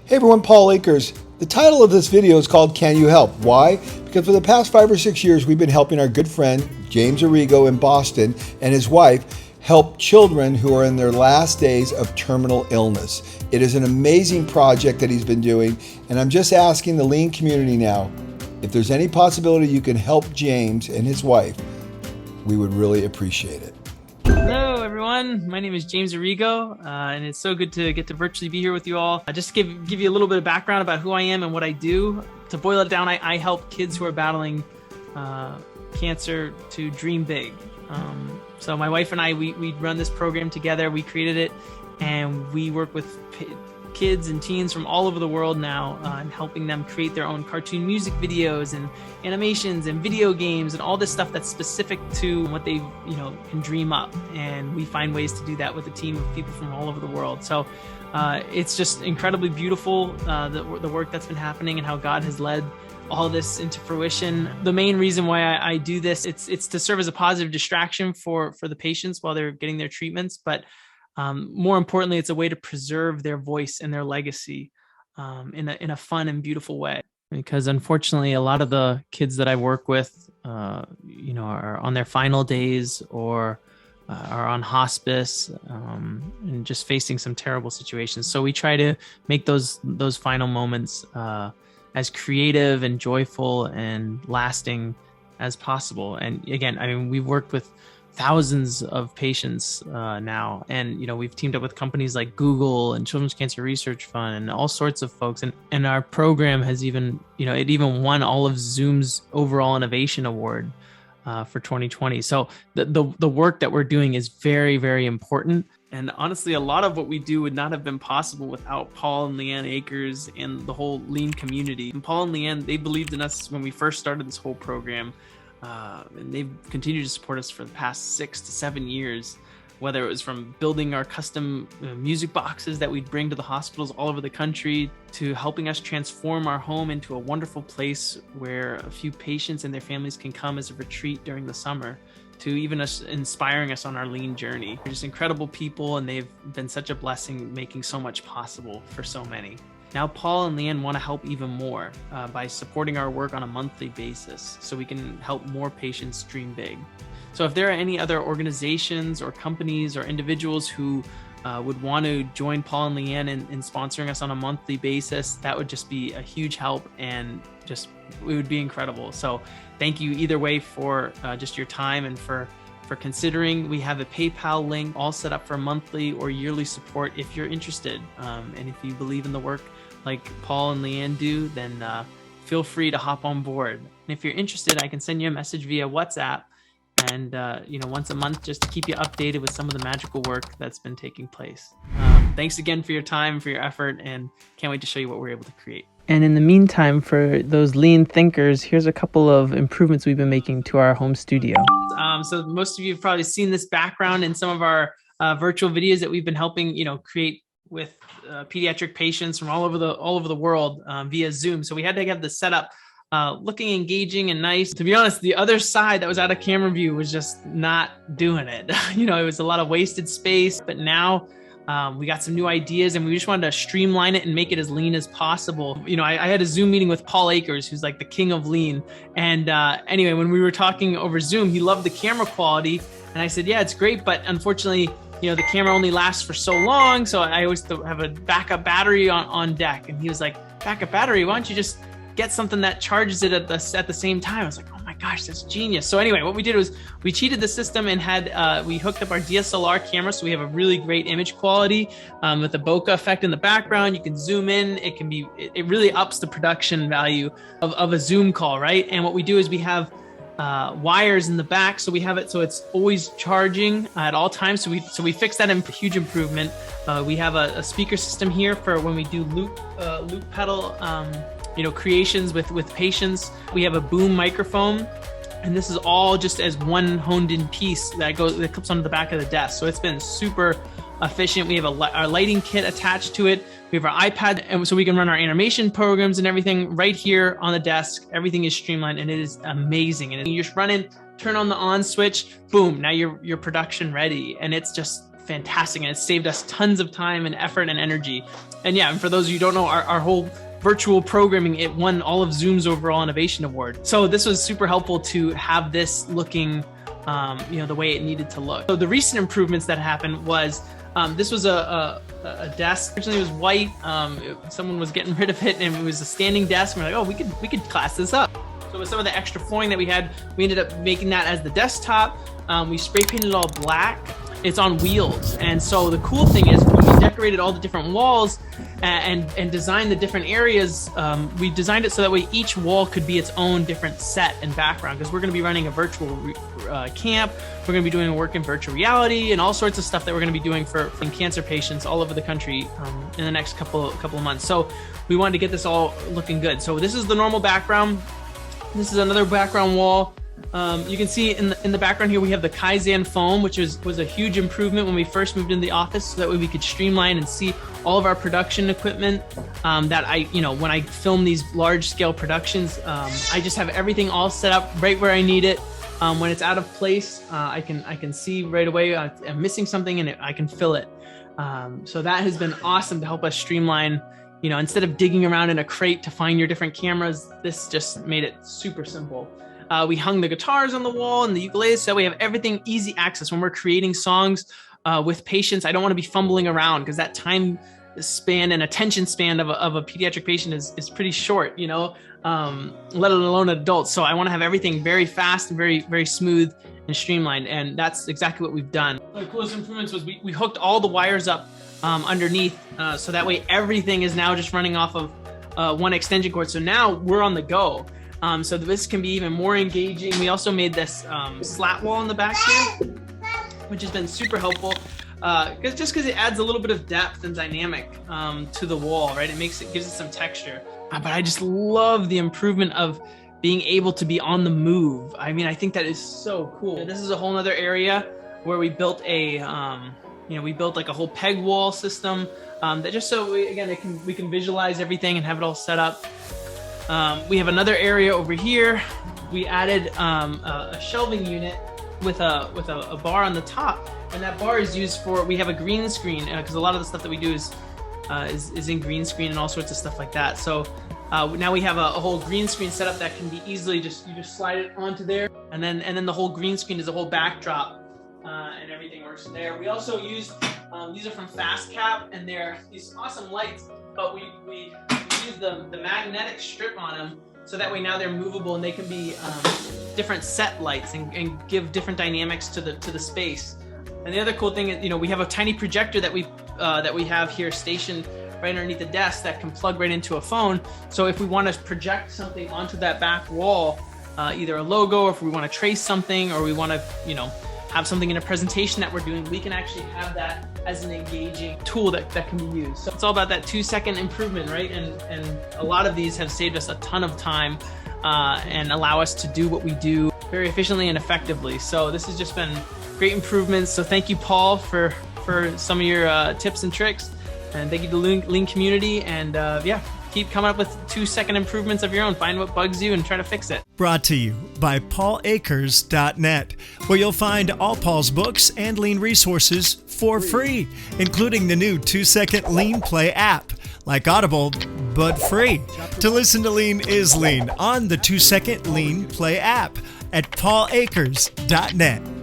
Hey everyone, Paul Akers. The title of this video is called Can You Help? Why? Because for the past 5 or 6 years, we've been helping our good friend, James Orrigo in Boston, and his wife help children who are in their last days of terminal illness. It is an amazing project that he's been doing, and I'm just asking the Lean community now, if there's any possibility you can help James and his wife, we would really appreciate it. Hello everyone, my name is James Orrigo, and it's so good to get to virtually be here with you all. Just to give you a little bit of background about who I am and what I do. To boil it down, I help kids who are battling cancer to dream big. So my wife and I, we run this program together. We created it, and we work with kids and teens from all over the world now, and helping them create their own cartoon music videos and animations and video games and all this stuff that's specific to what they can dream up. And we find ways to do that with a team of people from all over the world. So it's just incredibly beautiful, the work that's been happening and how God has led all this into fruition. The main reason why I do this, it's to serve as a positive distraction for the patients while they're getting their treatments, but more importantly, it's a way to preserve their voice and their legacy in a fun and beautiful way. Because unfortunately, a lot of the kids that I work with, are on their final days or are on hospice and just facing some terrible situations. So we try to make those final moments as creative and joyful and lasting as possible. And again, I mean, we've worked with thousands of patients now, and we've teamed up with companies like Google and Children's Cancer Research Fund and all sorts of folks, and our program has even it even won all of Zoom's overall innovation award for 2020. So the work that we're doing is very, very important, and honestly a lot of what we do would not have been possible without Paul and Leanne Akers and the whole Lean community. And Paul and Leanne, they believed in us when we first started this whole program. And they've continued to support us for the past 6 to 7 years, whether it was from building our custom music boxes that we'd bring to the hospitals all over the country, to helping us transform our home into a wonderful place where a few patients and their families can come as a retreat during the summer, to even us inspiring us on our Lean journey. They're just incredible people, and they've been such a blessing, making so much possible for so many. Now, Paul and Leanne want to help even more by supporting our work on a monthly basis so we can help more patients dream big. So if there are any other organizations or companies or individuals who would want to join Paul and Leanne in sponsoring us on a monthly basis, that would just be a huge help, and it would be incredible. So thank you either way for just your time and for considering. We have a PayPal link all set up for monthly or yearly support if you're interested. And if you believe in the work like Paul and Leanne do, then feel free to hop on board. And if you're interested, I can send you a message via WhatsApp, and once a month, just to keep you updated with some of the magical work that's been taking place. Thanks again for your time, for your effort, and can't wait to show you what we're able to create. And in the meantime, for those Lean thinkers, here's a couple of improvements we've been making to our home studio. So most of you have probably seen this background in some of our virtual videos that we've been helping create with pediatric patients from all over the world via Zoom. So we had to have this set up looking engaging and nice. To be honest, the other side that was out of camera view was just not doing it. It was a lot of wasted space, but now we got some new ideas, and we just wanted to streamline it and make it as lean as possible. I had a Zoom meeting with Paul Akers, who's like the king of lean. And anyway, when we were talking over Zoom, he loved the camera quality. And I said, yeah, it's great, but unfortunately, the camera only lasts for so long. So I always have a backup battery on deck. And he was like, backup battery? Why don't you just get something that charges it at the same time? I was like, oh my gosh, that's genius. So anyway, what we did was we cheated the system and we hooked up our DSLR camera. So we have a really great image quality with the bokeh effect in the background. You can zoom in. It really ups the production value of a Zoom call, right? And what we do is we have wires in the back, so we have it so it's always charging at all times. So we fixed that huge improvement. We have a speaker system here for when we do loop pedal creations with patients. We have a boom microphone, and this is all just as one honed in piece that clips onto the back of the desk. So it's been super efficient. We have our lighting kit attached to it. We have our iPad, and so we can run our animation programs and everything right here on the desk. Everything is streamlined, and it is amazing. And you just run in, turn on the on switch, boom, now you're production ready. And it's just fantastic, and it's saved us tons of time and effort and energy. And yeah, and for those of you who don't know, our whole virtual programming, it won all of Zoom's overall innovation award. So this was super helpful to have this looking the way it needed to look. So the recent improvements that happened was this was a desk. Originally it was white. Someone was getting rid of it, and it was a standing desk. And we're like, oh, we could class this up. So with some of the extra flooring that we had, we ended up making that as the desktop. We spray painted it all black. It's on wheels. And so the cool thing is when we decorated all the different walls and designed the different areas, we designed it so that way each wall could be its own different set and background, because we're going to be running a virtual camp. We're going to be doing work in virtual reality and all sorts of stuff that we're going to be doing for cancer patients all over the country in the next couple of months. So we wanted to get this all looking good. So this is the normal background. This is another background wall. You can see in the background here, we have the Kaizen foam, which was a huge improvement when we first moved into the office, so that way we could streamline and see all of our production equipment that when I film these large scale productions, I just have everything all set up right where I need it. When it's out of place, I can see right away I'm missing something, and I can fill it. So that has been awesome to help us streamline. Instead of digging around in a crate to find your different cameras, this just made it super simple. We hung the guitars on the wall and the ukuleles, so we have everything easy access. When we're creating songs with patients, I don't want to be fumbling around, because that time span and attention span of a pediatric patient is pretty short, let alone adults. So I want to have everything very fast and very, very smooth and streamlined. And that's exactly what we've done. One of the coolest improvements was we hooked all the wires up underneath, so that way everything is now just running off of one extension cord. So now we're on the go. So this can be even more engaging. We also made this slat wall in the back here, which has been super helpful, because it adds a little bit of depth and dynamic to the wall, right? Gives it some texture. But I just love the improvement of being able to be on the move. I mean, I think that is so cool. This is a whole other area where we built like a whole peg wall system that just so we can visualize everything and have it all set up. We have another area over here. We added a shelving unit with a bar on the top, and that bar is used for. We have a green screen, because a lot of the stuff that we do is in green screen and all sorts of stuff like that. So now we have a whole green screen set up that can be easily you just slide it onto there, and then the whole green screen is a whole backdrop, and everything works there. We also used these are from Fast Cap, and they're these awesome lights, but we use the magnetic strip on them, so that way now they're movable and they can be different set lights and give different dynamics to the space. And the other cool thing is, we have a tiny projector that we have here stationed right underneath the desk that can plug right into a phone. So if we want to project something onto that back wall, either a logo, or if we want to trace something, or we want to have something in a presentation that we're doing, we can actually have that as an engaging tool that can be used. So it's all about that 2-second improvement, right? And a lot of these have saved us a ton of time and allow us to do what we do very efficiently and effectively. So this has just been great improvements. So thank you, Paul, for some of your tips and tricks. And thank you to the Lean community. And keep coming up with 2-second improvements of your own. Find what bugs you and try to fix it. Brought to you by PaulAkers.net, where you'll find all Paul's books and Lean resources for free, including the new 2-second Lean Play app, like Audible, but free. To listen to Lean is Lean on the 2-second Lean Play app at PaulAkers.net.